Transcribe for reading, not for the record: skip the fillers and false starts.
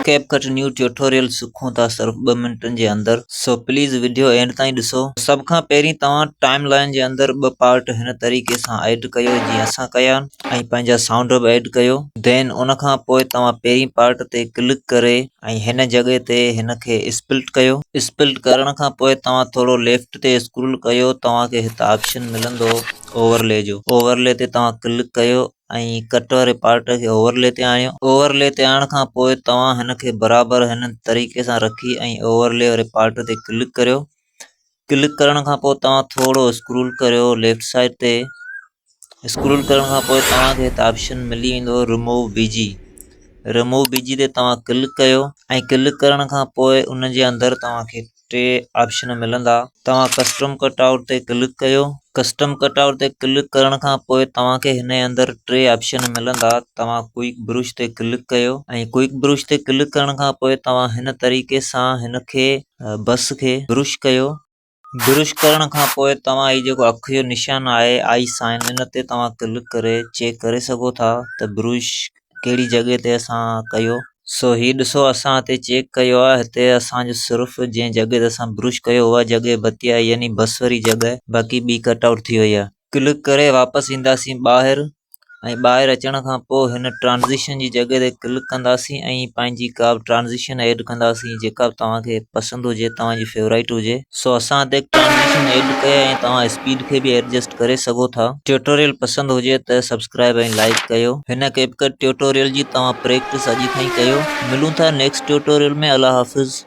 CapCut new tutorial सिखूं था सिर्फ 2 मिनटनि जे अंदर। सो प्लीज़ वीडियो एंड ताईं ॾिसो। सब खां पहिरीं तव्हां टाइम लाइन जे अंदर 2 पार्ट हिन तरीक़े सां ऐड कयो जीअं असां कया ऐं पंहिंजा साउंड बि ऐड कयो। देन उन खां पोइ तव्हां पहिरीं पार्ट ते क्लिक करे ऐं हिन जॻह ते हिन खे स्प्लिट कयो। स्प्लिट करण खां पोइ तव्हां थोरो लेफ्ट ते स्क्रोल कयो, तव्हांखे हिते ऑप्शन मिलंदो ओवरले जो। ओवरले ते तव्हां क्लिक कयो ऐं कट वारे पार्ट खे ओवरले ते आणियो। ओवरले ते आणण खां पोइ तव्हां हिन खे बराबरि हिन तरीक़े सां रखी ऐं ओवरले वारे पार्ट ते क्लिक करियो। क्लिक करण खां पोइ तव्हां थोरो स्क्रोल करियो लेफ्ट साइड ते। स्क्रोल करण खां पोइ तव्हांखे हिते ऑप्शन मिली वेंदो रिमूव बीजी। रिमूव बीजी ते तव्हां क्लिक कयो ऐं क्लिक करण खां पोइ उन जे अंदरि तव्हांखे 3 ऑप्शन मिलंदा। तव्हां कस्टम कटआउट ते क्लिक कयो। कस्टम कटआउट ते क्लिक करण खां पोइ तव्हांखे हिन जे अंदरि 3 ऑप्शन मिलंदा। तव्हां क्विक ब्रुश ते क्लिक कयो ऐं क्विक ब्रुश ते क्लिक करण खां पोइ तव्हां हिन तरीक़े सां हिन खे बस खे ब्रुश कयो। ब्रुश करण खां पोइ तव्हां ही जेको अख जो निशान आहे आई साइन, इन ते तव्हां क्लिक करे चेक करे सघो था त ब्रुश कहिड़ी जॻह ते असां कयो। सो ही ॾिसो असां हिते चेक कयो आहे, हिते असांजो सिर्फ़ु जंहिं जॻह ते असां ब्रुश कयो उहा जॻह बची आहे, यानी बस वारी जॻह, बाक़ी ॿी कटआउट थी वई आहे। क्लिक करे वापसि ईंदासीं ॿाहिरि ऐं ॿाहिरि अचण खां पोइ हिन ट्रांज़िशन जी जॻह ते क्लिक कंदासीं ऐं पंहिंजी का बि ट्रांज़िशन ऐड कंदासीं जेका बि तव्हांखे पसंदि हुजे, तव्हांजी फेवरेट हुजे। सो असां हिते ट्रांज़िशन ऐड कया ऐं तव्हां स्पीड खे बि एडजस्ट करे सघो था। ट्यूटोरियल पसंदि हुजे त सब्सक्राइब ऐं लाइक कयो। हिन कैपकट ट्यूटोरियल जी तव्हां प्रैक्टिस अॼु खां ई कयो। मिलूं था नेक्स्ट ट्यूटोरियल में। अल्लाह हाफ़िज़।